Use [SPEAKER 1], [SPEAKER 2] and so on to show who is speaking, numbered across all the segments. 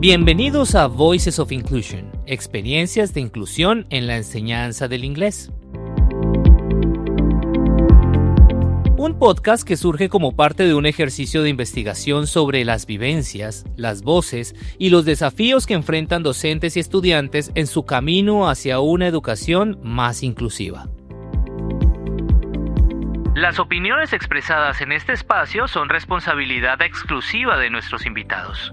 [SPEAKER 1] Bienvenidos a Voices of Inclusion, experiencias de inclusión en la enseñanza del inglés. Un podcast que surge como parte de un ejercicio de investigación sobre las vivencias, las voces y los desafíos que enfrentan docentes y estudiantes en su camino hacia una educación más inclusiva. Las opiniones expresadas en este espacio son responsabilidad exclusiva de nuestros invitados.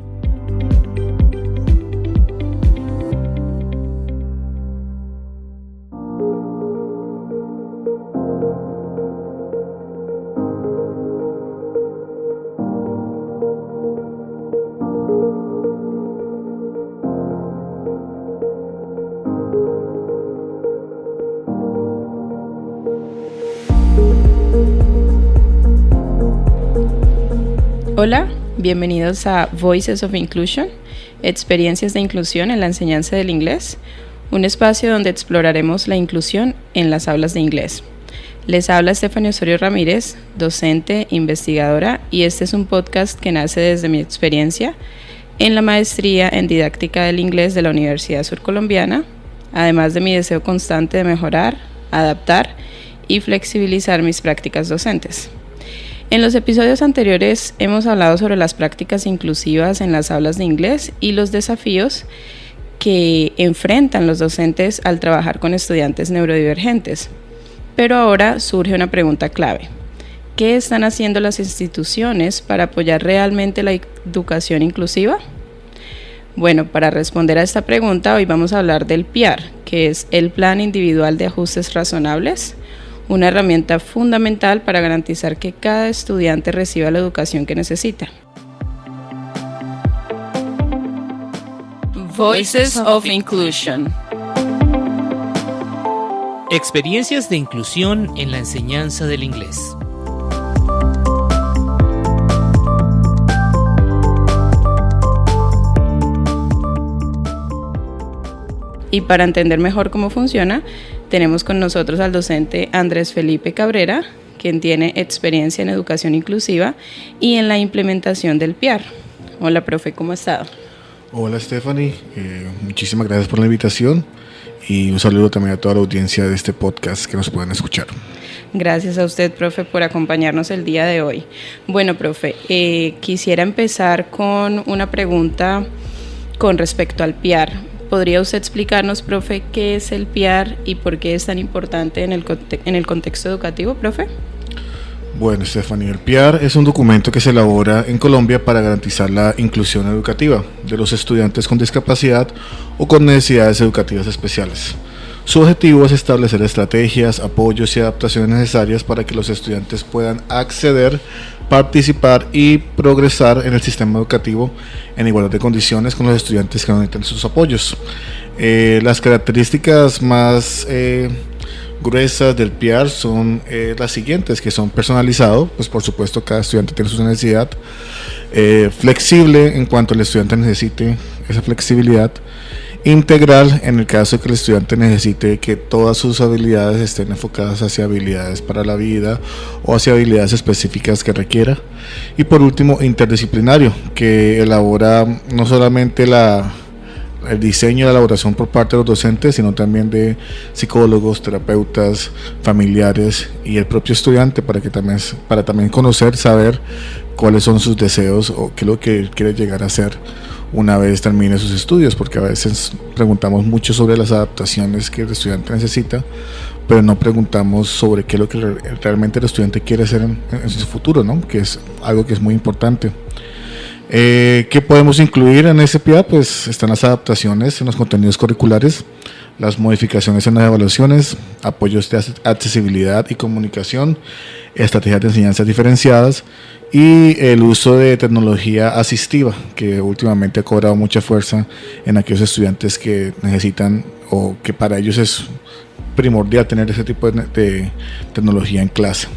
[SPEAKER 2] Hola, bienvenidos a Voices of Inclusion, experiencias de inclusión en la enseñanza del inglés, un espacio donde exploraremos la inclusión en las aulas de inglés. Les habla Stephanie Osorio Ramírez, docente, investigadora, y este es un podcast que nace desde mi experiencia en la maestría en didáctica del inglés de la Universidad Surcolombiana, además de mi deseo constante de mejorar, adaptar y flexibilizar mis prácticas docentes. En los episodios anteriores hemos hablado sobre las prácticas inclusivas en las aulas de inglés y los desafíos que enfrentan los docentes al trabajar con estudiantes neurodivergentes. Pero ahora surge una pregunta clave. ¿Qué están haciendo las instituciones para apoyar realmente la educación inclusiva? Bueno, para responder a esta pregunta hoy vamos a hablar del PIAR, que es el Plan Individual de Ajustes Razonables, una herramienta fundamental para garantizar que cada estudiante reciba la educación que necesita. Voices of Inclusion.
[SPEAKER 1] Experiencias de inclusión en la enseñanza del inglés.
[SPEAKER 2] Y para entender mejor cómo funciona, tenemos con nosotros al docente Andrés Felipe Cabrera, quien tiene experiencia en educación inclusiva y en la implementación del PIAR. Hola, profe, ¿cómo ha estado?
[SPEAKER 3] Hola, Stephanie. Muchísimas gracias por la invitación y un saludo también a toda la audiencia de este podcast que nos puedan escuchar.
[SPEAKER 2] Gracias a usted, profe, por acompañarnos el día de hoy. Bueno, profe, quisiera empezar con una pregunta con respecto al PIAR. ¿Podría usted explicarnos, profe, qué es el PIAR y por qué es tan importante en el contexto educativo, profe?
[SPEAKER 3] Bueno, Stephanie, el PIAR es un documento que se elabora en Colombia para garantizar la inclusión educativa de los estudiantes con discapacidad o con necesidades educativas especiales. Su objetivo es establecer estrategias, apoyos y adaptaciones necesarias para que los estudiantes puedan acceder, participar y progresar en el sistema educativo en igualdad de condiciones con los estudiantes que necesitan sus apoyos. Las características más gruesas del PIAR son las siguientes, que son personalizado, pues por supuesto cada estudiante tiene su necesidad, flexible en cuanto el estudiante necesite esa flexibilidad, integral en el caso de que el estudiante necesite que todas sus habilidades estén enfocadas hacia habilidades para la vida o hacia habilidades específicas que requiera, y por último interdisciplinario, que elabora no solamente el diseño de la elaboración por parte de los docentes, sino también de psicólogos, terapeutas, familiares y el propio estudiante para también conocer, saber cuáles son sus deseos o qué es lo que quiere llegar a ser una vez termine sus estudios, porque a veces preguntamos mucho sobre las adaptaciones que el estudiante necesita, pero no preguntamos sobre qué es lo que realmente el estudiante quiere hacer en su futuro, ¿no? Que es algo que es muy importante. ¿Qué podemos incluir en ese PIAR? Pues están las adaptaciones en los contenidos curriculares, las modificaciones en las evaluaciones, apoyos de accesibilidad y comunicación, estrategias de enseñanza diferenciadas y el uso de tecnología asistiva, que últimamente ha cobrado mucha fuerza en aquellos estudiantes que necesitan o que para ellos es primordial tener ese tipo de tecnología en clase.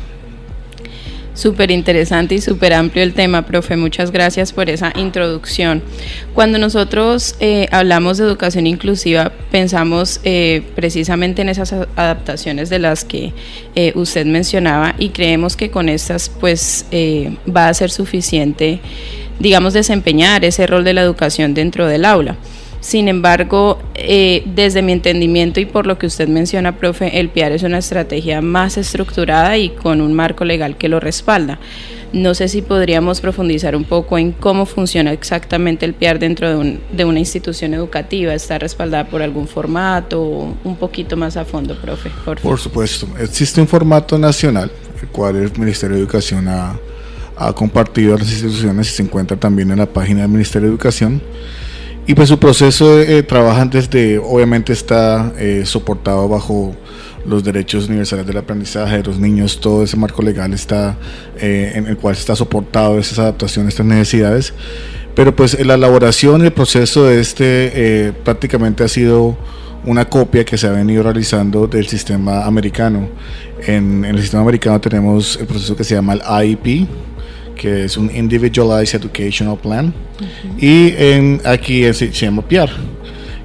[SPEAKER 2] Súper interesante y súper amplio el tema, profe. Muchas gracias por esa introducción. Cuando nosotros hablamos de educación inclusiva, pensamos precisamente en esas adaptaciones de las que usted mencionaba y creemos que con estas pues va a ser suficiente digamos, desempeñar ese rol de la educación dentro del aula. Sin embargo, desde mi entendimiento y por lo que usted menciona, profe, el PIAR es una estrategia más estructurada y con un marco legal que lo respalda. No sé si podríamos profundizar un poco en cómo funciona exactamente el PIAR dentro de una institución educativa. ¿Está respaldada por algún formato? Un poquito más a fondo, profe, por favor.
[SPEAKER 3] Por supuesto. Existe un formato nacional, el cual el Ministerio de Educación ha compartido a las instituciones y se encuentra también en la página del Ministerio de Educación. Y pues su proceso trabaja desde, obviamente está soportado bajo los derechos universales del aprendizaje de los niños, todo ese marco legal está en el cual está soportado esas adaptaciones, estas necesidades, pero pues la elaboración y el proceso de prácticamente ha sido una copia que se ha venido realizando del sistema americano. En el sistema americano tenemos el proceso que se llama el IEP, que es un Individualized Educational Plan, y aquí se llama PIAR,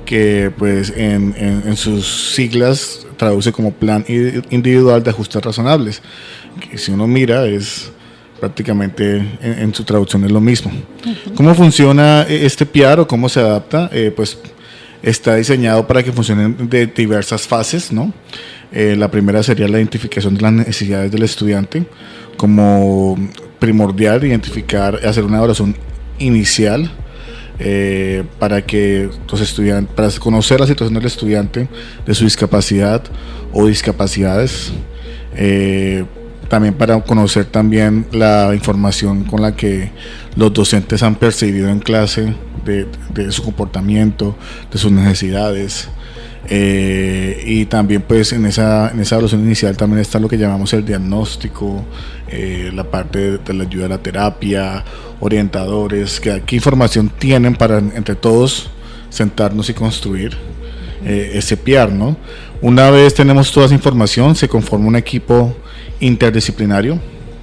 [SPEAKER 3] que pues en sus siglas traduce como Plan Individual de Ajustes Razonables, que si uno mira es prácticamente en su traducción es lo mismo. ¿Cómo funciona este PIAR o cómo se adapta? Pues está diseñado para que funcione de diversas fases, ¿no? La primera sería la identificación de las necesidades del estudiante, como primordial identificar, hacer una evaluación inicial para que los estudiantes, para conocer la situación del estudiante, de su discapacidad o discapacidades, también para conocer también la información con la que los docentes han percibido en clase de su comportamiento, de sus necesidades. Y también pues en esa evaluación inicial también está lo que llamamos el diagnóstico, la parte de la ayuda a la terapia, orientadores, qué información tienen para entre todos sentarnos y construir ese PIAR, ¿no? Una vez tenemos toda esa información, se conforma un equipo interdisciplinario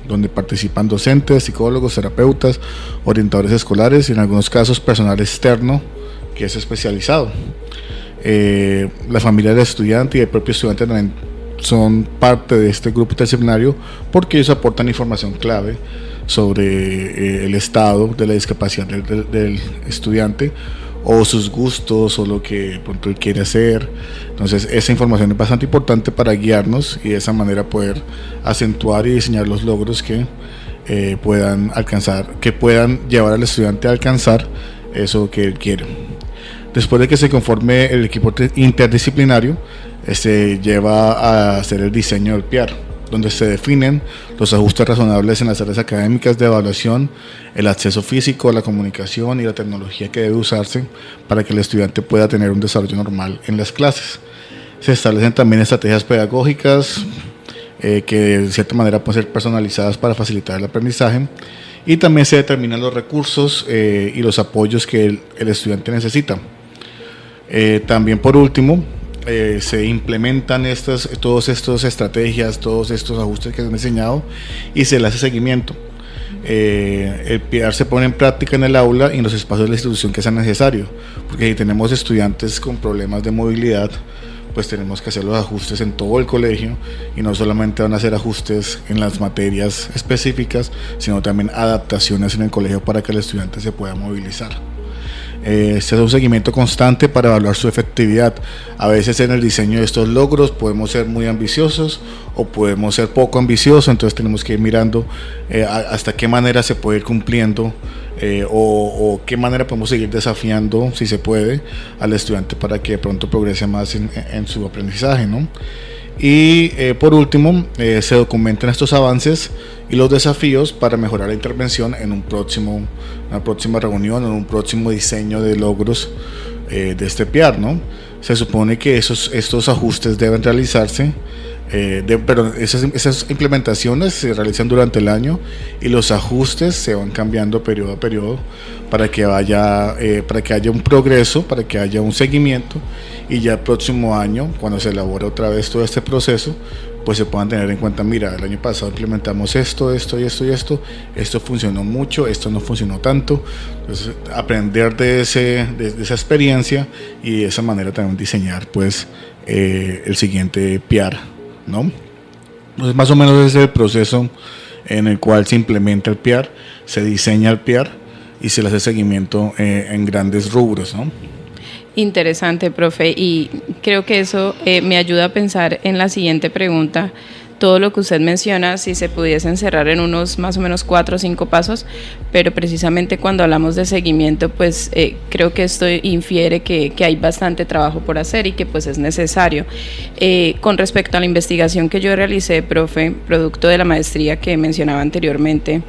[SPEAKER 3] donde participan docentes, psicólogos, terapeutas, orientadores escolares y en algunos casos personal externo que es especializado. La familia del estudiante y el propio estudiante también son parte de este grupo interdisciplinario porque ellos aportan información clave sobre el estado de la discapacidad del estudiante o sus gustos o lo que pronto él quiere hacer. Entonces esa información es bastante importante para guiarnos y de esa manera poder acentuar y diseñar los logros que puedan alcanzar, que puedan llevar al estudiante a alcanzar eso que él quiere. Después de que se conforme el equipo interdisciplinario, se lleva a hacer el diseño del PIAR, donde se definen los ajustes razonables en las áreas académicas de evaluación, el acceso físico, la comunicación y la tecnología que debe usarse para que el estudiante pueda tener un desarrollo normal en las clases. Se establecen también estrategias pedagógicas que de cierta manera pueden ser personalizadas para facilitar el aprendizaje, y también se determinan los recursos y los apoyos que el estudiante necesita. También por último se implementan todas estas estrategias, todos estos ajustes que se han diseñado y se le hace seguimiento. El PIAR se pone en práctica en el aula y en los espacios de la institución que sea necesario, porque si tenemos estudiantes con problemas de movilidad, pues tenemos que hacer los ajustes en todo el colegio y no solamente van a hacer ajustes en las materias específicas, sino también adaptaciones en el colegio para que el estudiante se pueda movilizar. Se hace un seguimiento constante para evaluar su efectividad. A veces en el diseño de estos logros podemos ser muy ambiciosos o podemos ser poco ambiciosos, entonces tenemos que ir mirando hasta qué manera se puede ir cumpliendo o qué manera podemos seguir desafiando, si se puede, al estudiante para que de pronto progrese más en su aprendizaje, ¿no? Y por último, se documentan estos avances y los desafíos para mejorar la intervención en una próxima reunión, en un próximo diseño de logros de este PIAR, ¿no? Se supone que estos ajustes deben realizarse, pero esas implementaciones se realizan durante el año y los ajustes se van cambiando periodo a periodo para que haya un progreso, para que haya un seguimiento y ya el próximo año, cuando se elabore otra vez todo este proceso, pues se puedan tener en cuenta, mira, el año pasado implementamos esto funcionó mucho, esto no funcionó tanto. Entonces aprender de esa experiencia y de esa manera también diseñar pues el siguiente PIAR, ¿no? Entonces más o menos ese es el proceso en el cual se implementa el PIAR, se diseña el PIAR, y se le hace seguimiento en grandes rubros, ¿no?
[SPEAKER 2] Interesante, profe, y creo que eso me ayuda a pensar en la siguiente pregunta. Todo lo que usted menciona, si se pudiese encerrar en unos más o menos 4 o 5 pasos, pero precisamente cuando hablamos de seguimiento, pues creo que esto infiere que hay bastante trabajo por hacer y que pues es necesario. Con respecto a la investigación que yo realicé, profe, producto de la maestría que mencionaba anteriormente,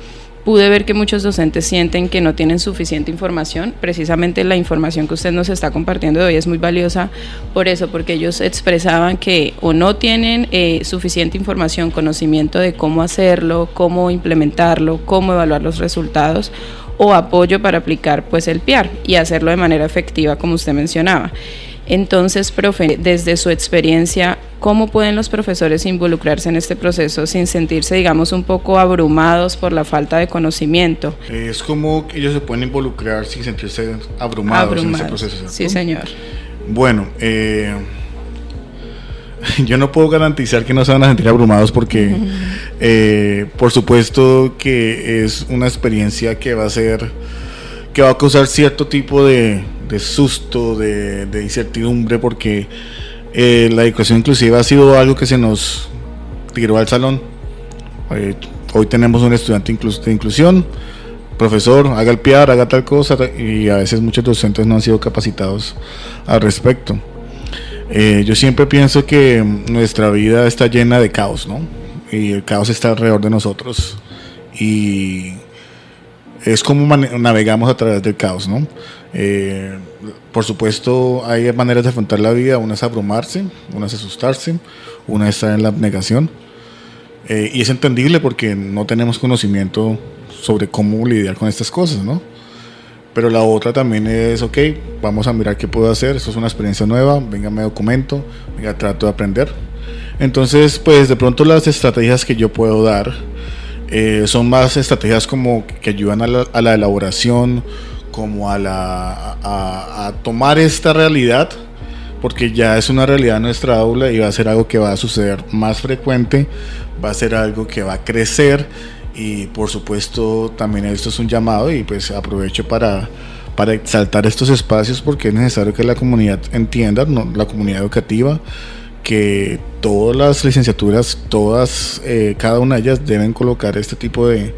[SPEAKER 2] pude ver que muchos docentes sienten que no tienen suficiente información. Precisamente la información que usted nos está compartiendo de hoy es muy valiosa por eso, porque ellos expresaban que o no tienen suficiente información, conocimiento de cómo hacerlo, cómo implementarlo, cómo evaluar los resultados, o apoyo para aplicar pues el PIAR y hacerlo de manera efectiva, como usted mencionaba. Entonces, profe, desde su experiencia, ¿cómo pueden los profesores involucrarse en este proceso sin sentirse, digamos, un poco abrumados por la falta de conocimiento?
[SPEAKER 3] Es como que ellos se pueden involucrar sin sentirse abrumados en este proceso, ¿cierto?
[SPEAKER 2] Sí, señor.
[SPEAKER 3] Bueno, yo no puedo garantizar que no se van a sentir abrumados porque, por supuesto que es una experiencia que va a causar cierto tipo de susto, de incertidumbre, porque la educación inclusiva ha sido algo que se nos tiró al salón. Hoy tenemos un estudiante de inclusión, profesor, haga el PIAR, haga tal cosa, y a veces muchos docentes no han sido capacitados al respecto. Yo siempre pienso que nuestra vida está llena de caos, ¿no? Y el caos está alrededor de nosotros, y es como navegamos a través del caos, ¿no? Por supuesto hay maneras de afrontar la vida. Una es abrumarse, una es asustarse, una es estar en la abnegación, y es entendible porque no tenemos conocimiento sobre cómo lidiar con estas cosas, ¿no? Pero la otra también es, ok, vamos a mirar qué puedo hacer, esto es una experiencia nueva, venga, me documento, venga, trato de aprender. Entonces, pues de pronto las estrategias que yo puedo dar son más estrategias como que ayudan a la elaboración, como a tomar esta realidad, porque ya es una realidad en nuestra aula y va a ser algo que va a suceder más frecuente, va a ser algo que va a crecer, y por supuesto también esto es un llamado, y pues aprovecho para exaltar estos espacios, porque es necesario que la comunidad entienda, ¿no? La comunidad educativa, que todas las licenciaturas, cada una de ellas deben colocar este tipo de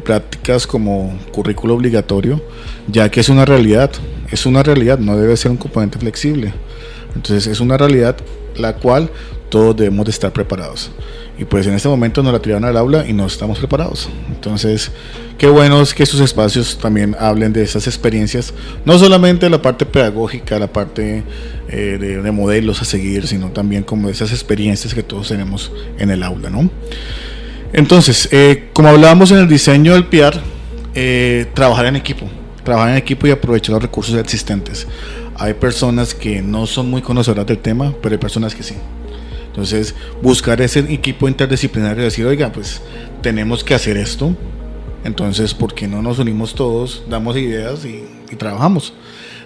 [SPEAKER 3] prácticas como currículo obligatorio, ya que es una realidad, no debe ser un componente flexible. Entonces es una realidad la cual todos debemos de estar preparados, y pues en este momento nos la tiraron al aula y no estamos preparados. Entonces qué bueno es que estos espacios también hablen de esas experiencias, no solamente la parte pedagógica, la parte de modelos a seguir, sino también como de esas experiencias que todos tenemos en el aula, ¿no? Entonces, como hablábamos en el diseño del PIAR, trabajar en equipo y aprovechar los recursos existentes. Hay personas que no son muy conocedoras del tema, pero hay personas que sí. Entonces, buscar ese equipo interdisciplinario y decir, oiga, pues tenemos que hacer esto, entonces, ¿por qué no nos unimos todos, damos ideas y trabajamos?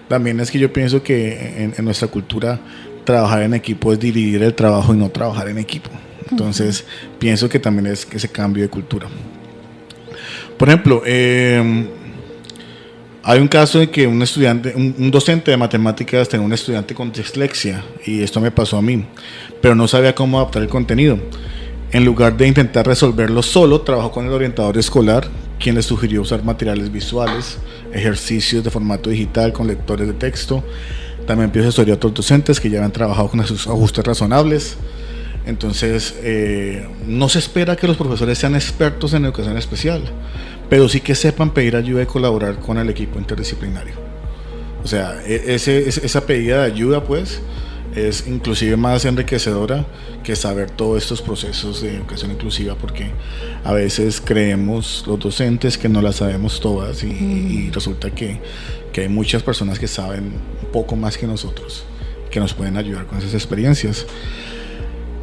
[SPEAKER 3] También es que yo pienso que en nuestra cultura trabajar en equipo es dividir el trabajo y no trabajar en equipo. Entonces, pienso que también es ese cambio de cultura. Por ejemplo, hay un caso de que un docente de matemáticas tenía un estudiante con dislexia, y esto me pasó a mí, pero no sabía cómo adaptar el contenido. En lugar de intentar resolverlo solo, trabajó con el orientador escolar, quien le sugirió usar materiales visuales, ejercicios de formato digital con lectores de texto. También pidió asesoría a otros docentes que ya habían trabajado con sus ajustes razonables. Entonces, no se espera que los profesores sean expertos en educación especial, pero sí que sepan pedir ayuda y colaborar con el equipo interdisciplinario. O sea, esa pedida de ayuda, pues, es inclusive más enriquecedora que saber todos estos procesos de educación inclusiva, porque a veces creemos los docentes que no las sabemos todas, y resulta que hay muchas personas que saben un poco más que nosotros, que nos pueden ayudar con esas experiencias.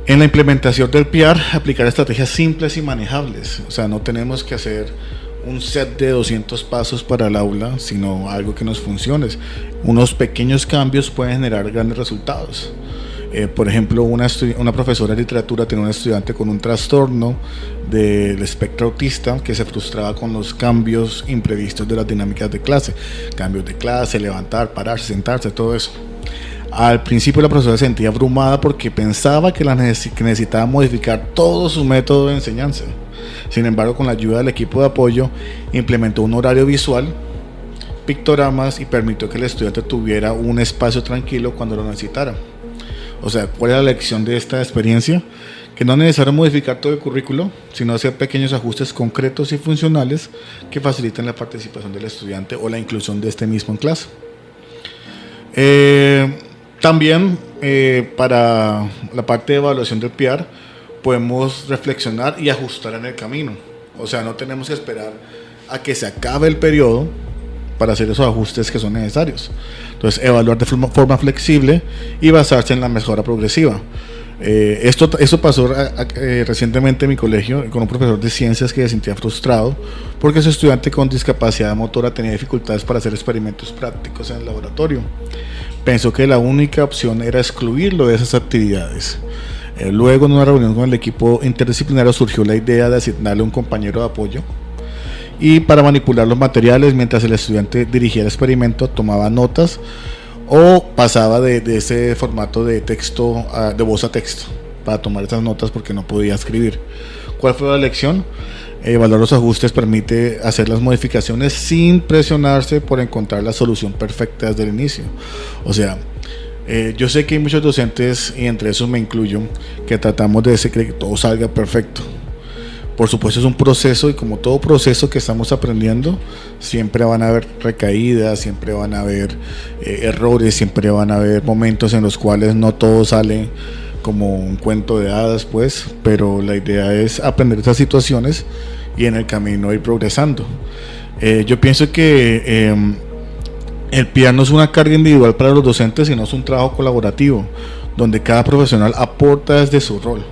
[SPEAKER 3] En la implementación del PIAR, aplicar estrategias simples y manejables. O sea, no tenemos que hacer un set de 200 pasos para el aula, sino algo que nos funcione. Unos pequeños cambios pueden generar grandes resultados. Por ejemplo, una profesora de literatura tenía un estudiante con un trastorno del espectro autista que se frustraba con los cambios imprevistos de las dinámicas de clase, cambios de clase, levantar, pararse, sentarse, todo eso. Al principio la profesora se sentía abrumada porque pensaba que necesitaba modificar todo su método de enseñanza. Sin embargo, con la ayuda del equipo de apoyo, implementó un horario visual, pictogramas y permitió que el estudiante tuviera un espacio tranquilo cuando lo necesitara. O sea, ¿cuál es la lección de esta experiencia? Que no es necesario modificar todo el currículo, sino hacer pequeños ajustes concretos y funcionales que faciliten la participación del estudiante o la inclusión de este mismo en clase. También para la parte de evaluación del PIAR podemos reflexionar y ajustar en el camino. O sea, no tenemos que esperar a que se acabe el periodo para hacer esos ajustes que son necesarios. Entonces, evaluar de forma flexible y basarse en la mejora progresiva. Esto pasó recientemente en mi colegio con un profesor de ciencias que se sentía frustrado porque su estudiante con discapacidad motora tenía dificultades para hacer experimentos prácticos en el laboratorio. Pensó que la única opción era excluirlo de esas actividades. Luego, en una reunión con el equipo interdisciplinario, surgió la idea de asignarle un compañero de apoyo y para manipular los materiales mientras el estudiante dirigía el experimento, tomaba notas o pasaba de ese formato de texto de voz a texto para tomar esas notas porque no podía escribir. ¿Cuál fue la lección? Evaluar los ajustes permite hacer las modificaciones sin presionarse por encontrar la solución perfecta desde el inicio. O sea, yo sé que hay muchos docentes, y entre esos me incluyo, que tratamos de que todo salga perfecto. Por supuesto es un proceso y como todo proceso que estamos aprendiendo, siempre van a haber recaídas, siempre van a haber errores, siempre van a haber momentos en los cuales no todo sale como un cuento de hadas, pues, pero la idea es aprender esas situaciones y en el camino ir progresando. Yo pienso que el PIAR no es una carga individual para los docentes, sino es un trabajo colaborativo, donde cada profesional aporta desde su rol.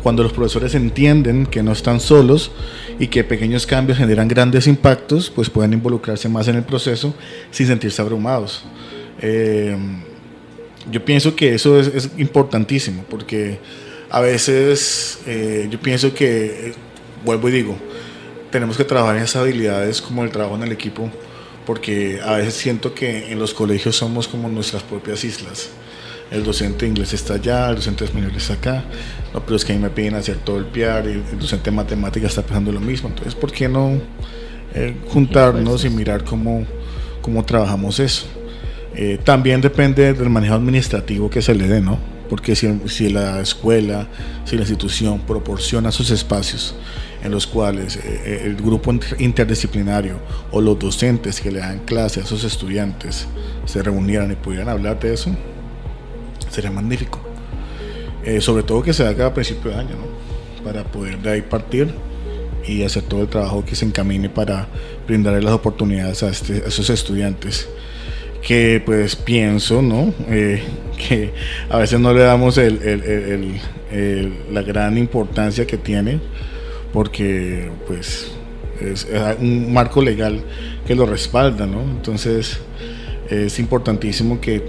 [SPEAKER 3] Cuando los profesores entienden que no están solos y que pequeños cambios generan grandes impactos, pues pueden involucrarse más en el proceso sin sentirse abrumados. Yo pienso que eso es importantísimo, porque a veces yo pienso que, vuelvo y digo, tenemos que trabajar en esas habilidades como el trabajo en el equipo, porque a veces siento que en los colegios somos como nuestras propias islas. El docente de inglés está allá, el docente de español está acá, no, pero es que a mí me piden hacer todo el PIAR y el docente de matemáticas está pensando lo mismo. Entonces, ¿por qué no juntarnos y mirar cómo trabajamos eso? También depende del manejo administrativo que se le dé, ¿no? Porque si la escuela, si la institución proporciona sus espacios en los cuales el grupo interdisciplinario o los docentes que le dan clase a esos estudiantes se reunieran y pudieran hablar de eso, sería magnífico. Sobre todo que se haga a principio de año, ¿no? Para poder de ahí partir y hacer todo el trabajo que se encamine para brindarle las oportunidades a esos estudiantes que pues pienso, ¿no? Que a veces no le damos la gran importancia que tiene, porque pues es un marco legal que lo respalda, ¿no? Entonces es importantísimo que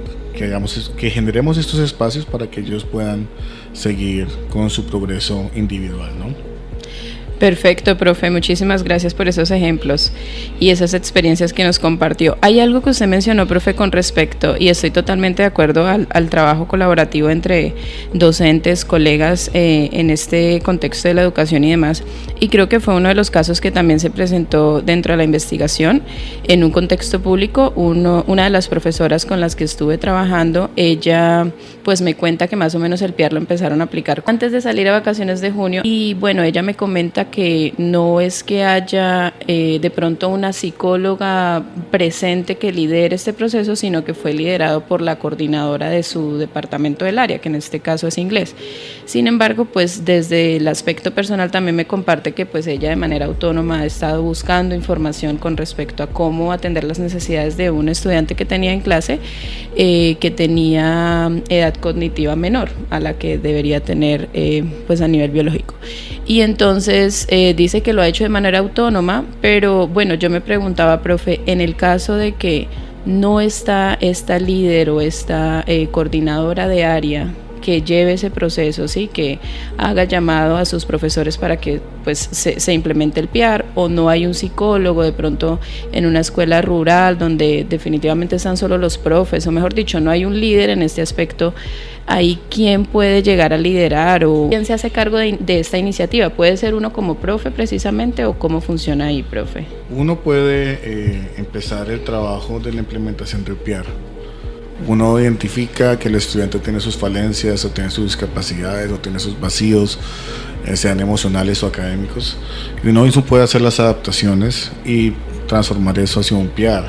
[SPEAKER 3] generemos estos espacios para que ellos puedan seguir con su progreso individual, ¿no?
[SPEAKER 2] Perfecto, profe, muchísimas gracias por esos ejemplos y esas experiencias que nos compartió. Hay algo que usted mencionó, profe, con respecto, y estoy totalmente de acuerdo al trabajo colaborativo entre docentes, colegas en este contexto de la educación y demás, y creo que fue uno de los casos que también se presentó dentro de la investigación en un contexto público. Una de las profesoras con las que estuve trabajando, ella pues me cuenta que más o menos el PIAR lo empezaron a aplicar antes de salir a vacaciones de junio, y bueno, ella me comenta que no es que haya de pronto una psicóloga presente que lidere este proceso, sino que fue liderado por la coordinadora de su departamento del área, que en este caso es inglés. Sin embargo, pues desde el aspecto personal también me comparte que pues ella de manera autónoma ha estado buscando información con respecto a cómo atender las necesidades de un estudiante que tenía en clase, que tenía edad cognitiva menor a la que debería tener pues a nivel biológico. Y entonces dice que lo ha hecho de manera autónoma, pero bueno, yo me preguntaba, profe, en el caso de que no está esta líder o esta coordinadora de área que lleve ese proceso, ¿sí? Que haga llamado a sus profesores para que pues se implemente el PIAR, o no hay un psicólogo de pronto en una escuela rural donde definitivamente están solo los profes, o mejor dicho, no hay un líder en este aspecto. Ahí, ¿quién puede llegar a liderar o quién se hace cargo de esta iniciativa? ¿Puede ser uno como profe precisamente, o cómo funciona ahí, profe?
[SPEAKER 3] Uno puede empezar el trabajo de la implementación del PIAR. Uno identifica que el estudiante tiene sus falencias, o tiene sus discapacidades, o tiene sus vacíos, sean emocionales o académicos, y uno mismo puede hacer las adaptaciones y transformar eso hacia un PIAR.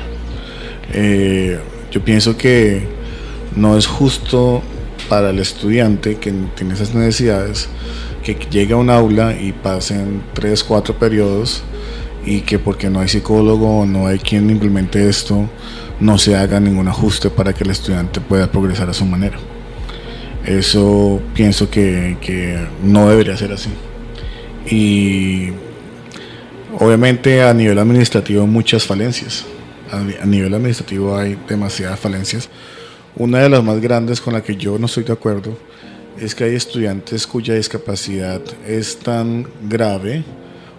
[SPEAKER 3] Yo pienso que no es justo para el estudiante que tiene esas necesidades que llegue a un aula y pasen 3, 4 periodos y que porque no hay psicólogo o no hay quien implemente esto, no se haga ningún ajuste para que el estudiante pueda progresar a su manera. Eso pienso que no debería ser así. Y obviamente a nivel administrativo hay muchas falencias. A nivel administrativo hay demasiadas falencias. Una de las más grandes con la que yo no estoy de acuerdo es que hay estudiantes cuya discapacidad es tan grave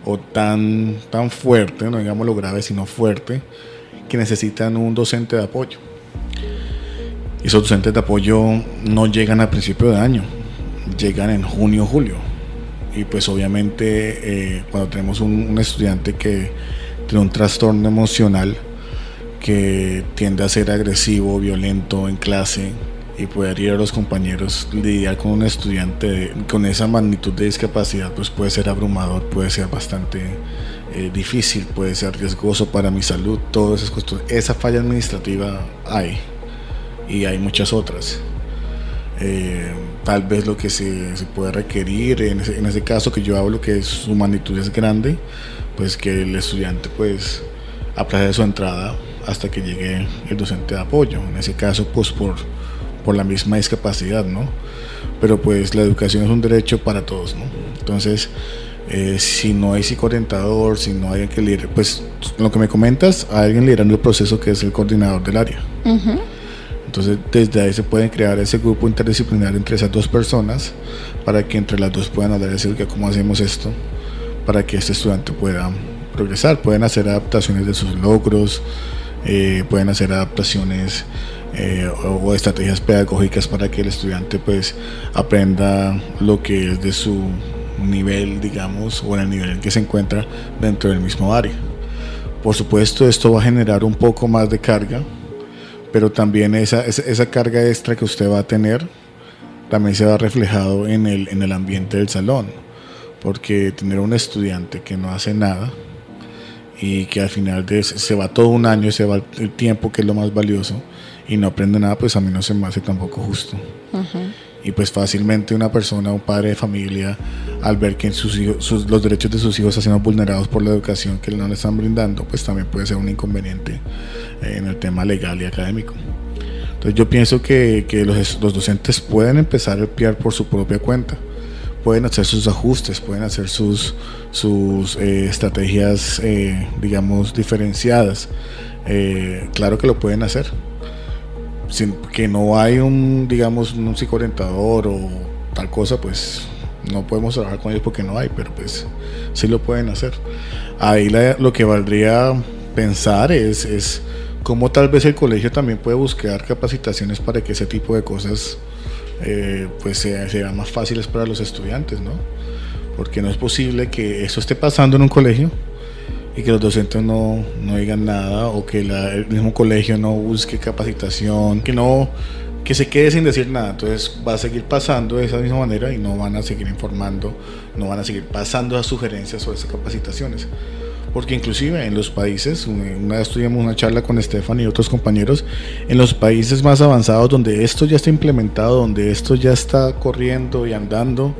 [SPEAKER 3] o tan fuerte, no digamos lo grave sino fuerte, que necesitan un docente de apoyo. Y esos docentes de apoyo no llegan a principio de año, llegan en junio o julio. Y pues obviamente cuando tenemos un estudiante que tiene un trastorno emocional, que tiende a ser agresivo, violento en clase y puede herir a los compañeros, lidiar con un estudiante con esa magnitud de discapacidad pues puede ser abrumador, puede ser bastante difícil, puede ser riesgoso para mi salud, todas esas cosas. Esa falla administrativa hay, y hay muchas otras. Tal vez lo que se puede requerir en ese caso que yo hablo, que su magnitud es grande, pues que el estudiante pues aplace su entrada hasta que llegue el docente de apoyo, en ese caso pues por la misma discapacidad, ¿no? Pero pues la educación es un derecho para todos, ¿no? Entonces si no hay psicoorientador, si no hay alguien que lidere, pues lo que me comentas, hay alguien liderando el proceso que es el coordinador del área. Uh-huh. Entonces desde ahí se pueden crear ese grupo interdisciplinar entre esas dos personas para que entre las dos puedan hablar y decir cómo hacemos esto para que este estudiante pueda progresar. Pueden hacer adaptaciones de sus logros, pueden hacer adaptaciones o estrategias pedagógicas para que el estudiante pues aprenda lo que es de su nivel, digamos, o en el nivel en que se encuentra dentro del mismo área. Por supuesto, esto va a generar un poco más de carga, pero también esa carga extra que usted va a tener también se va reflejado en el ambiente del salón, porque tener un estudiante que no hace nada y que al final se va todo un año, se va el tiempo que es lo más valioso y no aprende nada, pues a mí no se me hace tampoco justo. Uh-huh. Y pues fácilmente una persona, un padre de familia, al ver que los derechos de sus hijos están siendo vulnerados por la educación que no le están brindando, pues también puede ser un inconveniente en el tema legal y académico. Entonces yo pienso que los docentes pueden empezar el PIAR por su propia cuenta, pueden hacer sus ajustes, pueden hacer sus estrategias, digamos, diferenciadas. Claro que lo pueden hacer. Sin que no hay un psicoorientador o tal cosa, pues no podemos trabajar con ellos porque no hay, pero pues sí lo pueden hacer. Ahí lo que valdría pensar es cómo tal vez el colegio también puede buscar capacitaciones para que ese tipo de cosas pues sean más fáciles para los estudiantes, ¿no? Porque no es posible que eso esté pasando en un colegio y que los docentes no digan nada, o que el mismo colegio no busque capacitación, que se quede sin decir nada. Entonces va a seguir pasando de esa misma manera y no van a seguir informando, no van a seguir pasando esas sugerencias o esas capacitaciones. Porque inclusive en los países, una vez tuvimos una charla con Estefan y otros compañeros, en los países más avanzados donde esto ya está implementado, donde esto ya está corriendo y andando,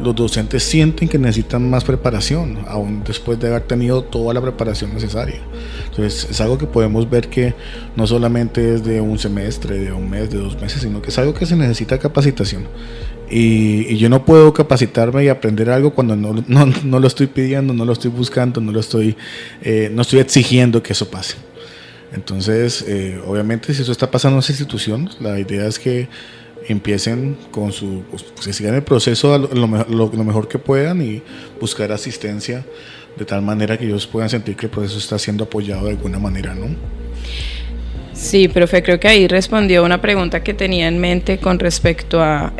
[SPEAKER 3] los docentes sienten que necesitan más preparación, aún después de haber tenido toda la preparación necesaria. Entonces es algo que podemos ver que no solamente es de un semestre, de un mes, de 2 meses, sino que es algo que se necesita capacitación. Y yo no puedo capacitarme y aprender algo cuando no lo estoy pidiendo, no lo estoy buscando, no estoy exigiendo que eso pase. Entonces, obviamente, si eso está pasando en esa institución, la idea es que empiecen con pues, que sigan el proceso lo mejor que puedan y buscar asistencia de tal manera que ellos puedan sentir que el proceso está siendo apoyado de alguna manera, ¿no?
[SPEAKER 2] Sí, profe, creo que ahí respondió una pregunta que tenía en mente con respecto a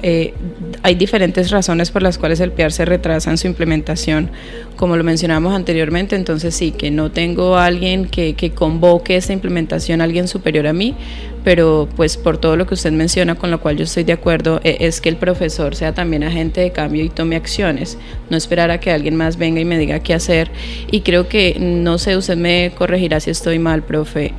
[SPEAKER 2] hay diferentes razones por las cuales el PIAR se retrasa en su implementación, como lo mencionamos anteriormente. Entonces sí, que no tengo a alguien que convoque esta implementación, alguien superior a mí, pero pues por todo lo que usted menciona, con lo cual yo estoy de acuerdo, es que el profesor sea también agente de cambio y tome acciones, no esperar a que alguien más venga y me diga qué hacer. Y creo que, no sé, usted me corregirá si estoy mal, profe,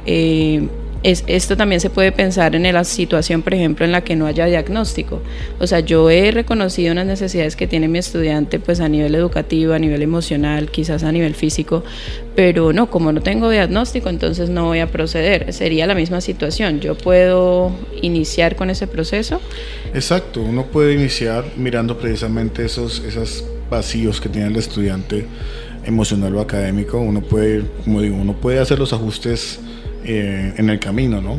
[SPEAKER 2] esto también se puede pensar en la situación, por ejemplo, en la que no haya diagnóstico. O sea, yo he reconocido unas necesidades que tiene mi estudiante, pues a nivel educativo, a nivel emocional, quizás a nivel físico, pero no, como no tengo diagnóstico, entonces no voy a proceder. Sería la misma situación. ¿Yo puedo iniciar con ese proceso?
[SPEAKER 3] Exacto, uno puede iniciar mirando precisamente esos vacíos que tiene el estudiante emocional o académico. Uno puede, como digo, uno puede hacer los ajustes en el camino, ¿no?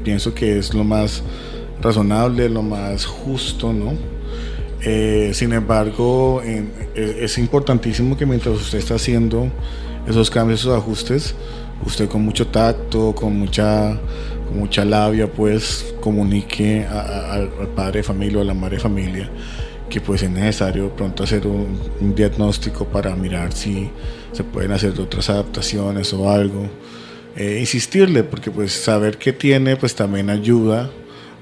[SPEAKER 3] Pienso que es lo más razonable, lo más justo, ¿no? Sin embargo, es importantísimo que mientras usted está haciendo esos cambios, esos ajustes, usted con mucho tacto, con mucha labia, pues comunique al padre de familia o a la madre de familia que pues es necesario pronto hacer un diagnóstico para mirar si se pueden hacer otras adaptaciones o algo. Insistirle, porque pues saber qué tiene pues también ayuda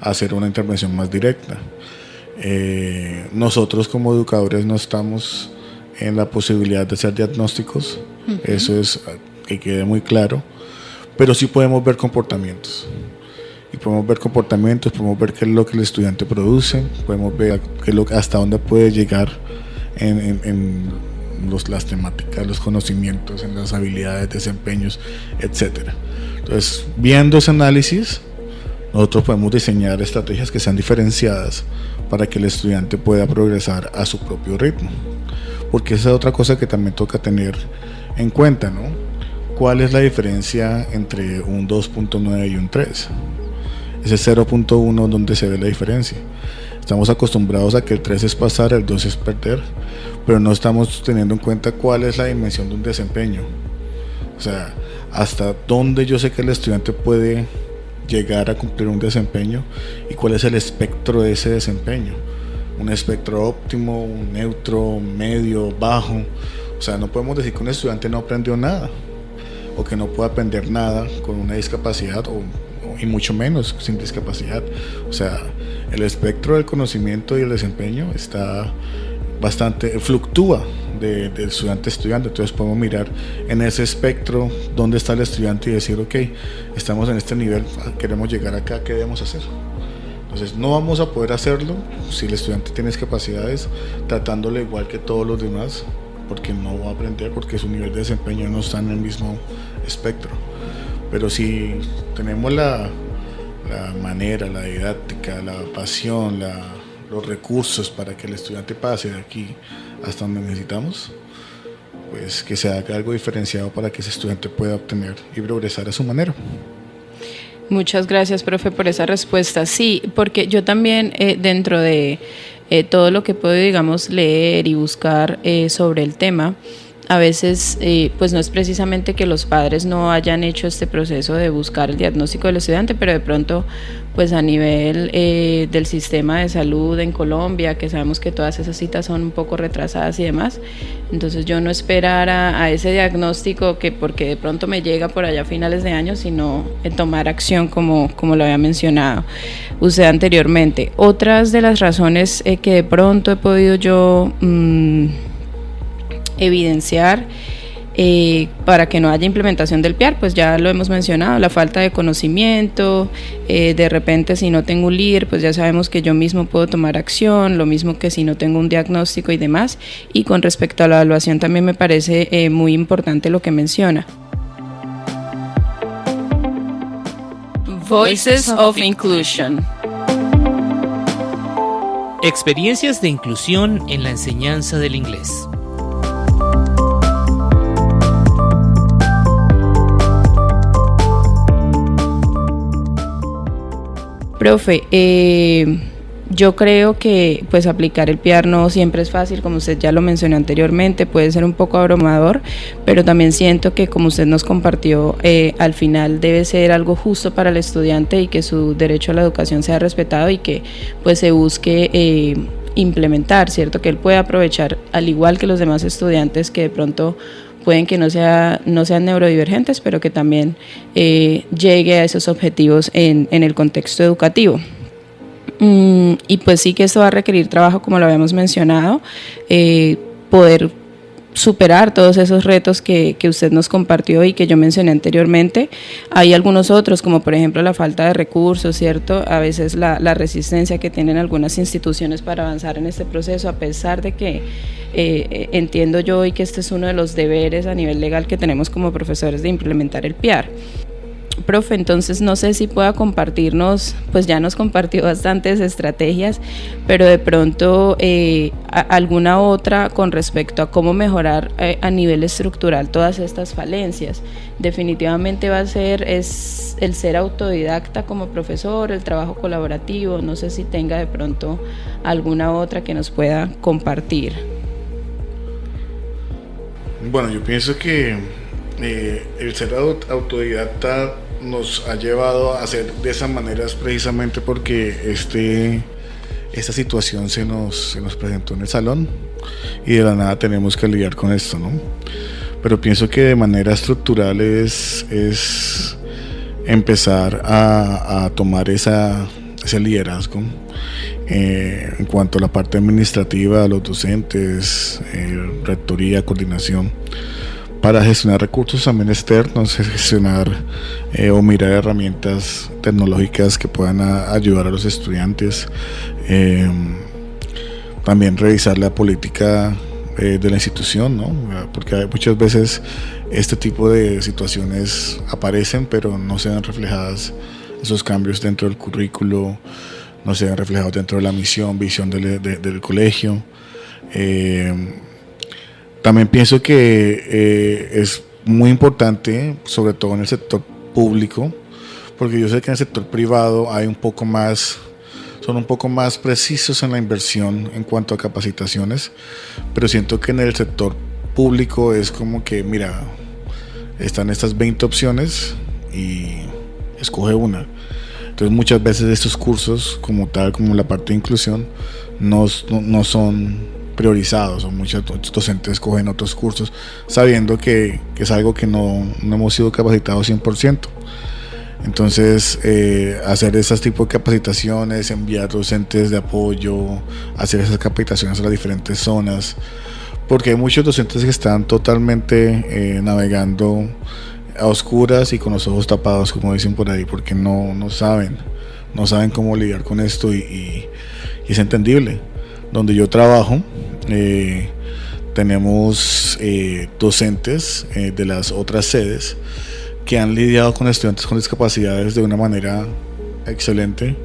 [SPEAKER 3] a hacer una intervención más directa. Nosotros como educadores no estamos en la posibilidad de hacer diagnósticos, eso es que quede muy claro, pero sí podemos ver comportamientos. Y podemos ver comportamientos, podemos ver qué es lo que el estudiante produce, podemos ver hasta dónde puede llegar en las temáticas, los conocimientos, en las habilidades, desempeños, etcétera. Entonces, viendo ese análisis, nosotros podemos diseñar estrategias que sean diferenciadas para que el estudiante pueda progresar a su propio ritmo. Porque esa es otra cosa que también toca tener en cuenta, ¿no? ¿Cuál es la diferencia entre un 2.9 y un 3? Ese 0.1 donde se ve la diferencia. Estamos acostumbrados a que el 3 es pasar, el 2 es perder, pero no estamos teniendo en cuenta cuál es la dimensión de un desempeño. O sea, hasta dónde yo sé que el estudiante puede llegar a cumplir un desempeño y cuál es el espectro de ese desempeño. Un espectro óptimo, un neutro, medio, bajo. O sea, no podemos decir que un estudiante no aprendió nada o que no puede aprender nada con una discapacidad y mucho menos sin discapacidad. O sea, el espectro del conocimiento y el desempeño está bastante, fluctúa de estudiante a estudiante. Entonces podemos mirar en ese espectro dónde está el estudiante y decir, ok, estamos en este nivel, queremos llegar acá, ¿qué debemos hacer? Entonces no vamos a poder hacerlo si el estudiante tiene discapacidades tratándole igual que todos los demás, porque no va a aprender, porque su nivel de desempeño no está en el mismo espectro. Pero si tenemos la manera, la didáctica, la pasión, los recursos para que el estudiante pase de aquí hasta donde necesitamos, pues que se haga algo diferenciado para que ese estudiante pueda obtener y progresar a su manera.
[SPEAKER 2] Muchas gracias, profe, por esa respuesta. Sí, porque yo también dentro de todo lo que puedo, digamos, leer y buscar sobre el tema, a veces pues no es precisamente que los padres no hayan hecho este proceso de buscar el diagnóstico del estudiante, pero de pronto pues a nivel del sistema de salud en Colombia, que sabemos que todas esas citas son un poco retrasadas y demás, entonces yo no esperar a ese diagnóstico que porque de pronto me llega por allá a finales de año, sino tomar acción como lo había mencionado usted anteriormente. Otras de las razones que de pronto he podido yo evidenciar para que no haya implementación del PIAR, pues ya lo hemos mencionado, la falta de conocimiento, de repente si no tengo un líder, pues ya sabemos que yo mismo puedo tomar acción, lo mismo que si no tengo un diagnóstico y demás. Y con respecto a la evaluación también me parece muy importante lo que menciona. Voices of Inclusion.
[SPEAKER 1] Experiencias de inclusión en la enseñanza del inglés.
[SPEAKER 2] Profe, Yo creo que pues aplicar el PR no siempre es fácil, como usted ya lo mencionó anteriormente, puede ser un poco abrumador, pero también siento que, como usted nos compartió, al final debe ser algo justo para el estudiante y que su derecho a la educación sea respetado y que pues se busque implementar, ¿cierto? Que él pueda aprovechar, al igual que los demás estudiantes que de pronto pueden que no sean neurodivergentes, pero que también llegue a esos objetivos en el contexto educativo. Y pues sí que esto va a requerir trabajo, como lo habíamos mencionado, poder superar todos esos retos que usted nos compartió y que yo mencioné anteriormente. Hay algunos otros, como por ejemplo la falta de recursos, ¿cierto? A veces la resistencia que tienen algunas instituciones para avanzar en este proceso, a pesar de que entiendo yo y que este es uno de los deberes a nivel legal que tenemos como profesores de implementar el PR. Profe, entonces no sé si pueda compartirnos, pues ya nos compartió bastantes estrategias, pero de pronto alguna otra con respecto a cómo mejorar a nivel estructural todas estas falencias. Definitivamente va a ser el ser autodidacta como profesor, el trabajo colaborativo, no sé si tenga de pronto alguna otra que nos pueda compartir.
[SPEAKER 3] Bueno, yo pienso que el ser autodidacta nos ha llevado a hacer de esas maneras precisamente porque esta situación se nos presentó en el salón y de la nada tenemos que lidiar con esto, ¿no? Pero pienso que de manera estructural es empezar a tomar ese liderazgo en cuanto a la parte administrativa, los docentes, rectoría, coordinación, para gestionar recursos también externos, gestionar o mirar herramientas tecnológicas que puedan ayudar a los estudiantes, también revisar la política de la institución, ¿no? Porque muchas veces este tipo de situaciones aparecen pero no se ven reflejadas esos cambios dentro del currículo, no se ven reflejados dentro de la misión, visión del colegio. También pienso que es muy importante, sobre todo en el sector público, porque yo sé que en el sector privado son un poco más precisos en la inversión en cuanto a capacitaciones, pero siento que en el sector público es como que, mira, están estas 20 opciones y escoge una. Entonces muchas veces estos cursos, como tal, como la parte de inclusión, no son priorizados, o muchos docentes escogen otros cursos sabiendo que es algo que no hemos sido capacitados 100%. Entonces hacer esas tipos de capacitaciones, enviar docentes de apoyo, hacer esas capacitaciones a las diferentes zonas, porque hay muchos docentes que están totalmente navegando a oscuras y con los ojos tapados, como dicen por ahí, porque no saben cómo lidiar con esto y es entendible. Donde yo trabajo, tenemos docentes de las otras sedes que han lidiado con estudiantes con discapacidades de una manera excelente,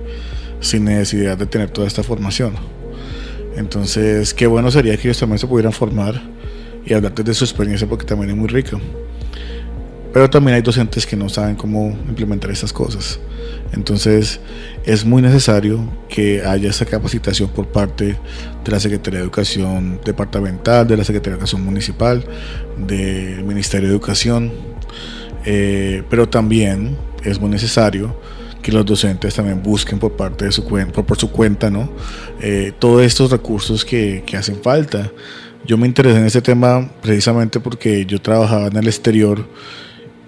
[SPEAKER 3] sin necesidad de tener toda esta formación. Entonces, qué bueno sería que ellos también se pudieran formar y hablar de su experiencia, porque también es muy rica. Pero también hay docentes que no saben cómo implementar estas cosas. Entonces es muy necesario que haya esa capacitación por parte de la Secretaría de Educación Departamental, de la Secretaría de Educación Municipal, del Ministerio de Educación, pero también es muy necesario que los docentes también busquen por su cuenta, ¿no? Todos estos recursos que hacen falta. Yo me interesé en este tema precisamente porque yo trabajaba en el exterior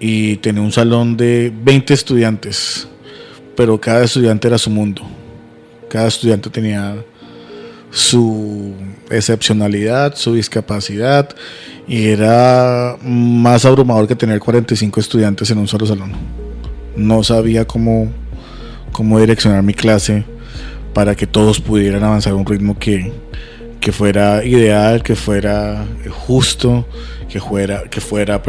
[SPEAKER 3] y tenía un salón de 20 estudiantes, pero cada estudiante era su mundo. Cada estudiante tenía su excepcionalidad, su discapacidad, y era más abrumador que tener 45 estudiantes en un solo salón. No sabía cómo direccionar mi clase para que todos pudieran avanzar a un ritmo que fuera ideal, que fuera justo, que fuera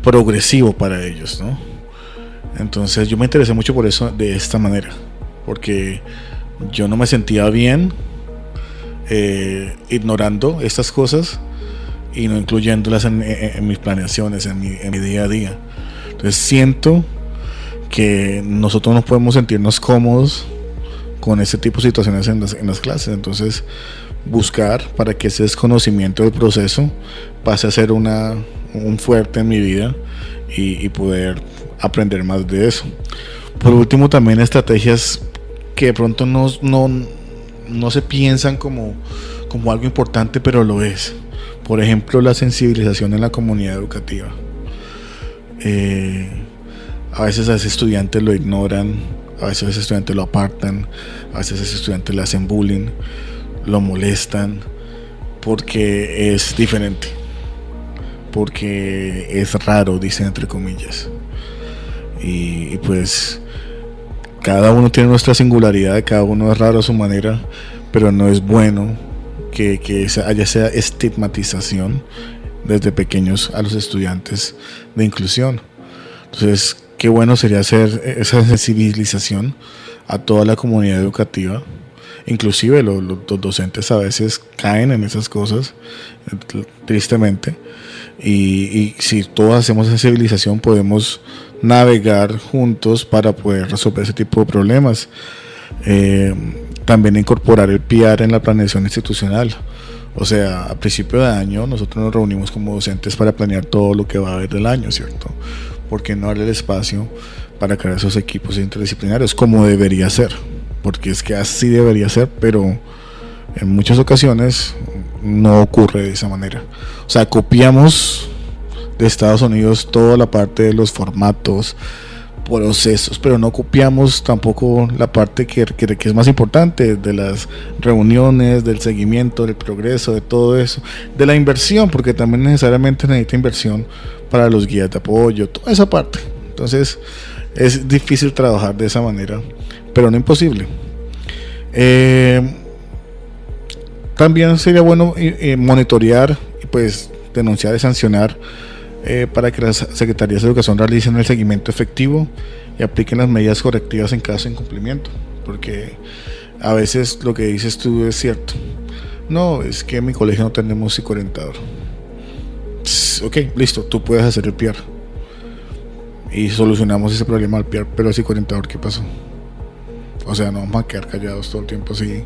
[SPEAKER 3] progresivo para ellos, ¿no? Entonces yo me interesé mucho por eso, de esta manera, porque yo no me sentía bien ignorando estas cosas y no incluyéndolas en mis planeaciones, en mi día a día. Entonces siento que nosotros no podemos sentirnos cómodos con ese tipo de situaciones en las clases. Entonces, buscar para que ese desconocimiento del proceso pase a ser un fuerte en mi vida y poder aprender más de eso. Por último, también estrategias que de pronto no se piensan como algo importante, pero lo es. Por ejemplo, la sensibilización en la comunidad educativa. A veces a ese estudiante lo ignoran, a veces a ese estudiante lo apartan, a veces a ese estudiante le hacen bullying, lo molestan, porque es diferente, porque es raro, dicen entre comillas. Y pues cada uno tiene nuestra singularidad, cada uno es raro a su manera, pero no es bueno que haya esa estigmatización desde pequeños a los estudiantes de inclusión. Entonces, qué bueno sería hacer esa sensibilización a toda la comunidad educativa. Inclusive los docentes a veces caen en esas cosas, tristemente, y si todos hacemos sensibilización podemos navegar juntos para poder resolver ese tipo de problemas. También incorporar el PR en la planeación institucional. O sea, a principio de año nosotros nos reunimos como docentes para planear todo lo que va a haber del año, ¿cierto? ¿Por qué no darle el espacio para crear esos equipos interdisciplinarios como debería ser? Porque es que así debería ser, pero en muchas ocasiones no ocurre de esa manera. O sea, copiamos de Estados Unidos toda la parte de los formatos, procesos, pero no copiamos tampoco la parte que es más importante, de las reuniones, del seguimiento, del progreso, de todo eso, de la inversión, porque también necesariamente necesita inversión para los guías de apoyo, toda esa parte. Entonces es difícil trabajar de esa manera, pero no imposible. También sería bueno monitorear y pues denunciar y sancionar para que las secretarías de educación realicen el seguimiento efectivo y apliquen las medidas correctivas en caso de incumplimiento, porque a veces lo que dices tú es cierto. No, es que en mi colegio no tenemos psicoorientador. Ok, listo, tú puedes hacer el PR y solucionamos ese problema al PR, pero el psicoorientador, ¿qué pasó? O sea, no vamos a quedar callados todo el tiempo así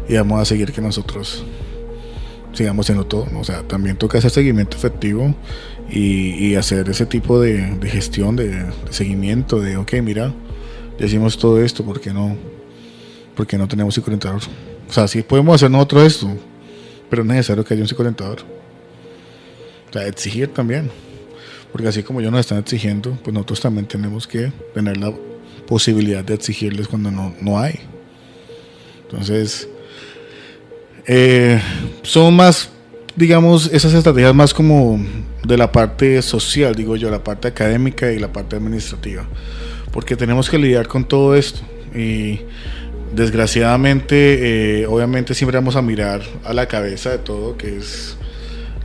[SPEAKER 3] y vamos a seguir que nosotros sigamos haciendo todo, ¿no? O sea, también toca hacer seguimiento efectivo y hacer ese tipo de gestión, de seguimiento, de ok, mira, ya hicimos todo esto, ¿por qué no tenemos psicoorientador? O sea, sí podemos hacer nosotros esto, pero es necesario que haya un psicoorientador. O sea, exigir también, porque así como ellos nos están exigiendo, pues nosotros también tenemos que tener la posibilidad de exigirles cuando no hay. Entonces, son más, digamos, esas estrategias más como de la parte social, digo yo, la parte académica y la parte administrativa, porque tenemos que lidiar con todo esto y desgraciadamente, obviamente siempre vamos a mirar a la cabeza de todo, que es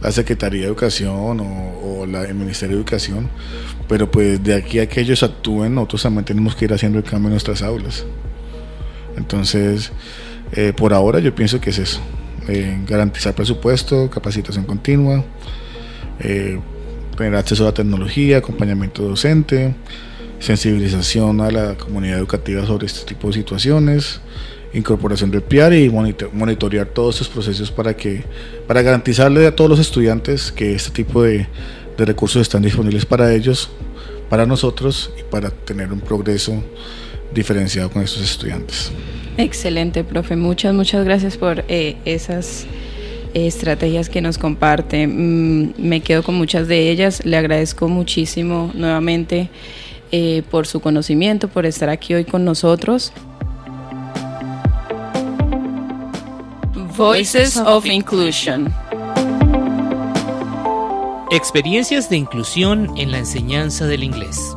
[SPEAKER 3] la Secretaría de Educación o el Ministerio de Educación, pero pues de aquí a que ellos actúen, nosotros también tenemos que ir haciendo el cambio en nuestras aulas. Entonces, por ahora yo pienso que es eso, garantizar presupuesto, capacitación continua, tener acceso a la tecnología, acompañamiento docente, sensibilización a la comunidad educativa sobre este tipo de situaciones, incorporación del PR y monitorear todos estos procesos para garantizarle a todos los estudiantes que este tipo de recursos están disponibles para ellos, para nosotros y para tener un progreso diferenciado con estos estudiantes.
[SPEAKER 2] Excelente, profe. Muchas gracias por esas estrategias que nos comparte. Me quedo con muchas de ellas. Le agradezco muchísimo nuevamente por su conocimiento, por estar aquí hoy con nosotros. Voices of Inclusion.
[SPEAKER 1] Experiencias de inclusión en la enseñanza del inglés.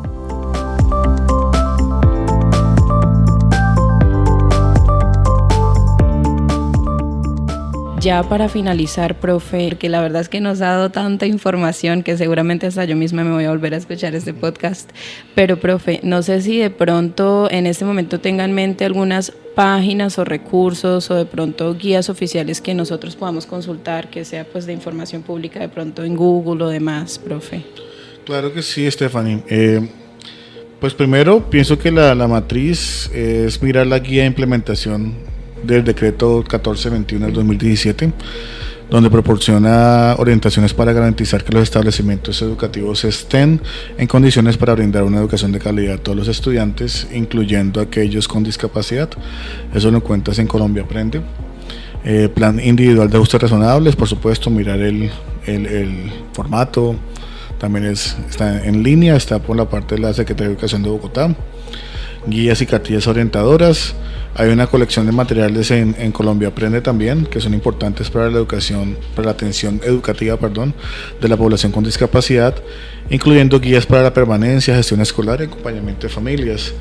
[SPEAKER 2] Ya para finalizar, profe, que la verdad es que nos ha dado tanta información que seguramente hasta yo misma me voy a volver a escuchar este podcast, pero profe, no sé si de pronto en este momento tenga en mente algunas páginas o recursos o de pronto guías oficiales que nosotros podamos consultar, que sea pues de información pública de pronto en Google o demás, profe.
[SPEAKER 3] Claro que sí, Stephanie. Pues primero pienso que la matriz es mirar la guía de implementación del decreto 1421 del 2017, donde proporciona orientaciones para garantizar que los establecimientos educativos estén en condiciones para brindar una educación de calidad a todos los estudiantes, incluyendo aquellos con discapacidad. Eso lo encuentras en Colombia Aprende. Plan individual de ajustes razonables, por supuesto, mirar el formato. También está en línea, está por la parte de la Secretaría de Educación de Bogotá. Guías y cartillas orientadoras. Hay una colección de materiales en Colombia Aprende también, que son importantes para la educación, para la atención educativa, de la población con discapacidad, incluyendo guías para la permanencia, gestión escolar y acompañamiento de familias.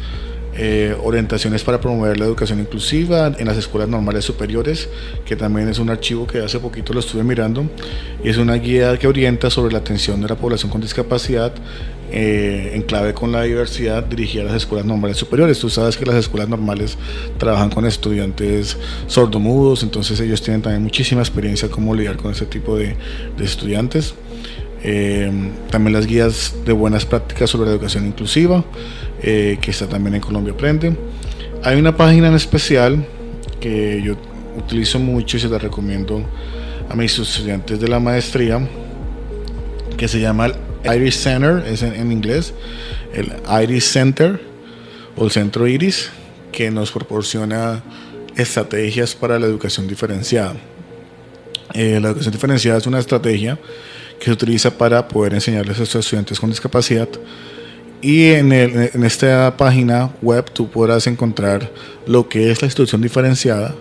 [SPEAKER 3] Orientaciones para promover la educación inclusiva en las escuelas normales superiores, que también es un archivo que hace poquito lo estuve mirando, y es una guía que orienta sobre la atención de la población con discapacidad en clave con la diversidad, dirigida a las escuelas normales superiores. Tú sabes que las escuelas normales trabajan con estudiantes sordomudos, entonces ellos tienen también muchísima experiencia cómo lidiar con ese tipo de estudiantes. También las guías de buenas prácticas sobre la educación inclusiva, que está también en Colombia Aprende. Hay una página en especial que yo utilizo mucho y se la recomiendo a mis estudiantes de la maestría, que se llama el Iris Center, es en inglés, el Iris Center o el Centro Iris, que nos proporciona estrategias para la educación diferenciada. La educación diferenciada es una estrategia que se utiliza para poder enseñarles a estos estudiantes con discapacidad, y en esta página web tú podrás encontrar lo que es la instrucción diferenciada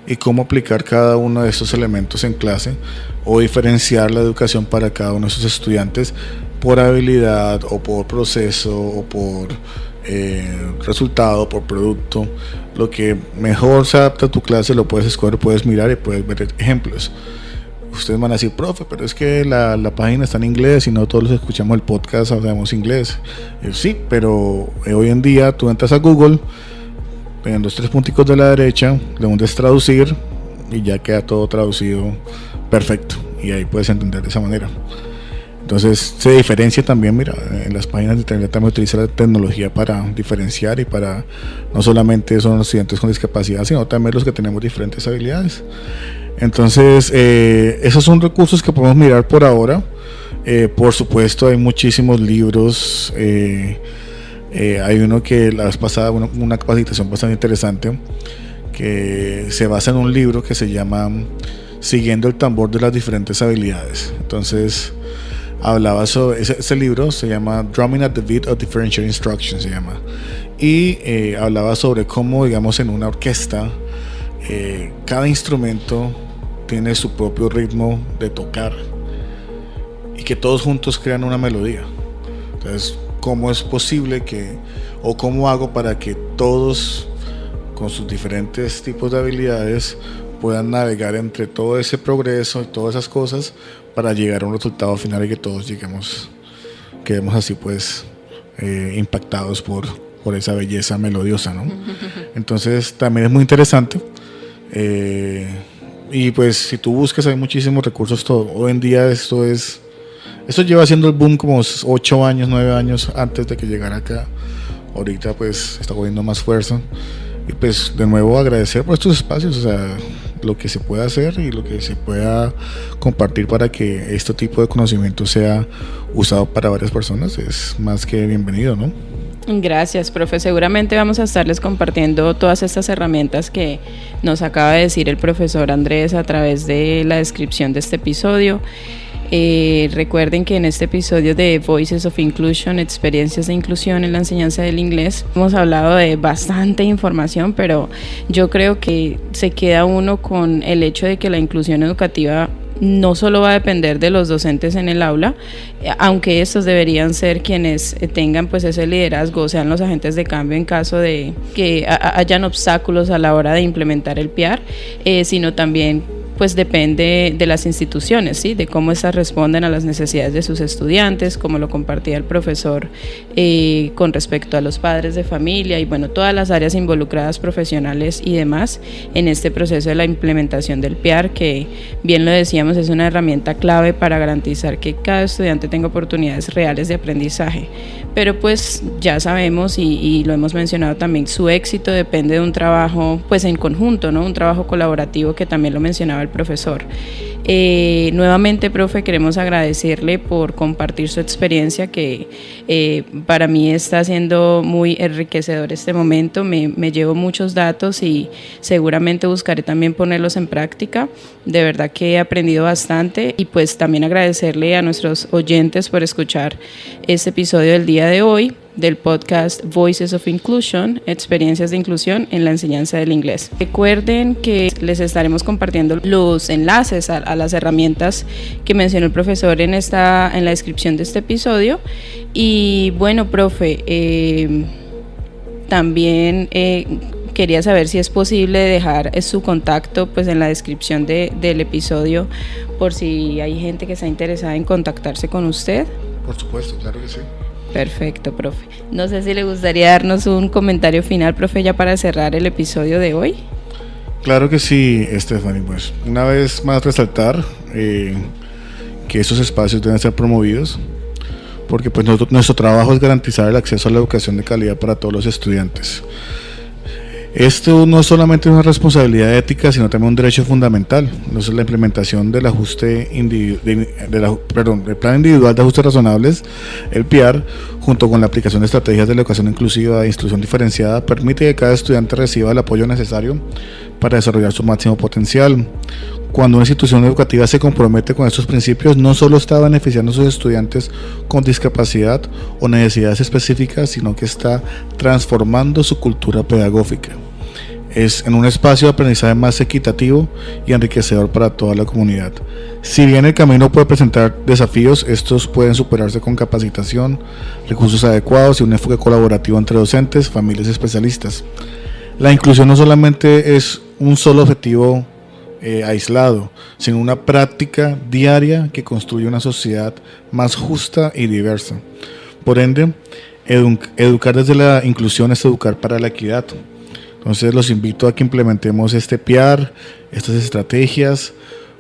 [SPEAKER 3] y cómo aplicar cada uno de estos elementos en clase, o diferenciar la educación para cada uno de esos estudiantes por habilidad o por proceso o por resultado, por producto. Lo que mejor se adapta a tu clase lo puedes escoger, puedes mirar y puedes ver ejemplos. Ustedes van a decir, profe, pero es que la página está en inglés y no todos los que escuchamos el podcast hablamos inglés. Sí, pero hoy en día tú entras a Google, en los 3 punticos de la derecha, le hundes traducir y ya queda todo traducido perfecto, y ahí puedes entender de esa manera. Entonces se diferencia también, mira, en las páginas de internet también utiliza la tecnología para diferenciar, y para no solamente son los estudiantes con discapacidad, sino también los que tenemos diferentes habilidades. Entonces esos son recursos que podemos mirar por ahora. Por supuesto hay muchísimos libros. Hay uno que la vez pasada, una capacitación bastante interesante, que se basa en un libro que se llama Siguiendo el tambor de las diferentes habilidades. Entonces hablaba sobre ese libro, se llama Drumming at the Beat of Differential Instruction, se llama, y hablaba sobre cómo, digamos, en una orquesta cada instrumento tiene su propio ritmo de tocar y que todos juntos crean una melodía. Entonces, ¿cómo es posible o cómo hago para que todos con sus diferentes tipos de habilidades puedan navegar entre todo ese progreso y todas esas cosas para llegar a un resultado final y que todos quedemos así pues impactados por esa belleza melodiosa, ¿no? Entonces también es muy interesante. Y pues si tú buscas hay muchísimos recursos. Hoy en día esto lleva siendo el boom como 8 años, 9 años antes de que llegara acá. Ahorita pues está cogiendo más fuerza, y pues de nuevo agradecer por estos espacios, o sea, lo que se pueda hacer y lo que se pueda compartir para que este tipo de conocimiento sea usado para varias personas es más que bienvenido, ¿no?
[SPEAKER 2] Gracias, profe. Seguramente vamos a estarles compartiendo todas estas herramientas que nos acaba de decir el profesor Andrés a través de la descripción de este episodio. Recuerden que en este episodio de Voices of Inclusion, experiencias de inclusión en la enseñanza del inglés, hemos hablado de bastante información, pero yo creo que se queda uno con el hecho de que la inclusión educativa no solo va a depender de los docentes en el aula, aunque estos deberían ser quienes tengan pues ese liderazgo, sean los agentes de cambio en caso de que hayan obstáculos a la hora de implementar el PIAR, sino también pues depende de las instituciones, ¿sí? De cómo estas responden a las necesidades de sus estudiantes, como lo compartía el profesor con respecto a los padres de familia y bueno, todas las áreas involucradas, profesionales y demás, en este proceso de la implementación del PIAR, que bien lo decíamos, es una herramienta clave para garantizar que cada estudiante tenga oportunidades reales de aprendizaje. Pero pues ya sabemos y lo hemos mencionado también, su éxito depende de un trabajo pues en conjunto, ¿no? Un trabajo colaborativo que también lo mencionaba el profesor. Nuevamente, profe, queremos agradecerle por compartir su experiencia, que para mí está siendo muy enriquecedor este momento. Me llevo muchos datos y seguramente buscaré también ponerlos en práctica. De verdad que he aprendido bastante y pues también agradecerle a nuestros oyentes por escuchar este episodio del día de hoy del podcast Voices of Inclusion, experiencias de inclusión en la enseñanza del inglés. Recuerden que les estaremos compartiendo los enlaces a las herramientas que mencionó el profesor en la descripción de este episodio. Y bueno, profe, también quería saber si es posible dejar su contacto pues en la descripción del episodio, por si hay gente que está interesada en contactarse con usted.
[SPEAKER 3] Por supuesto, claro que sí.
[SPEAKER 2] Perfecto, profe. No sé si le gustaría darnos un comentario final, profe, ya para cerrar el episodio de hoy.
[SPEAKER 3] Claro que sí, Stephanie. Pues una vez más resaltar que esos espacios deben ser promovidos, porque pues nuestro trabajo es garantizar el acceso a la educación de calidad para todos los estudiantes. Esto no es solamente una responsabilidad ética, sino también un derecho fundamental. Entonces, la implementación del Plan Individual de Ajustes Razonables, el PIAR, junto con la aplicación de estrategias de la educación inclusiva e instrucción diferenciada, permite que cada estudiante reciba el apoyo necesario para desarrollar su máximo potencial. Cuando una institución educativa se compromete con estos principios, no solo está beneficiando a sus estudiantes con discapacidad o necesidades específicas, sino que está transformando su cultura pedagógica. Es en un espacio de aprendizaje más equitativo y enriquecedor para toda la comunidad. Si bien el camino puede presentar desafíos, estos pueden superarse con capacitación, recursos adecuados y un enfoque colaborativo entre docentes, familias y especialistas. La inclusión no solamente es un solo objetivo aislado, sino una práctica diaria que construye una sociedad más justa y diversa. Por ende, educar desde la inclusión es educar para la equidad. Entonces los invito a que implementemos este PIAR, estas estrategias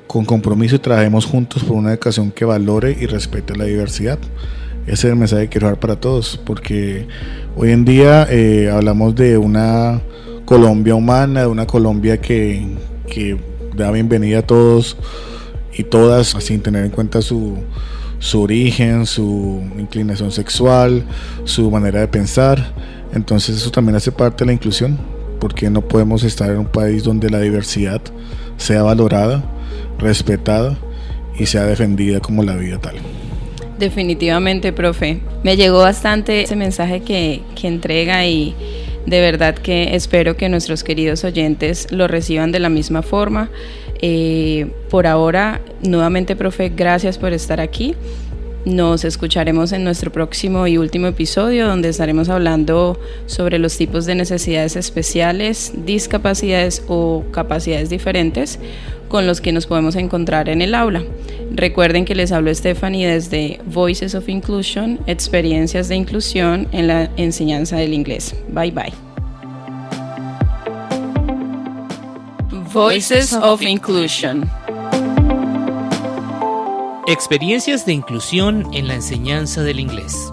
[SPEAKER 3] con compromiso y trabajemos juntos por una educación que valore y respete la diversidad. Ese es el mensaje que quiero dar para todos, porque hoy en día hablamos de una Colombia humana, de una Colombia que da bienvenida a todos y todas, sin tener en cuenta su origen, su inclinación sexual, su manera de pensar. Entonces eso también hace parte de la inclusión, porque no podemos estar en un país donde la diversidad sea valorada, respetada y sea defendida como la vida tal.
[SPEAKER 2] Definitivamente, profe. Me llegó bastante ese mensaje que entrega y de verdad que espero que nuestros queridos oyentes lo reciban de la misma forma. Por ahora, nuevamente, profe, gracias por estar aquí. Nos escucharemos en nuestro próximo y último episodio, donde estaremos hablando sobre los tipos de necesidades especiales, discapacidades o capacidades diferentes con los que nos podemos encontrar en el aula. Recuerden que les habló Stephanie desde Voices of Inclusion, experiencias de inclusión en la enseñanza del inglés. Bye bye. Voices of Inclusion.
[SPEAKER 1] Experiencias de inclusión en la enseñanza del inglés.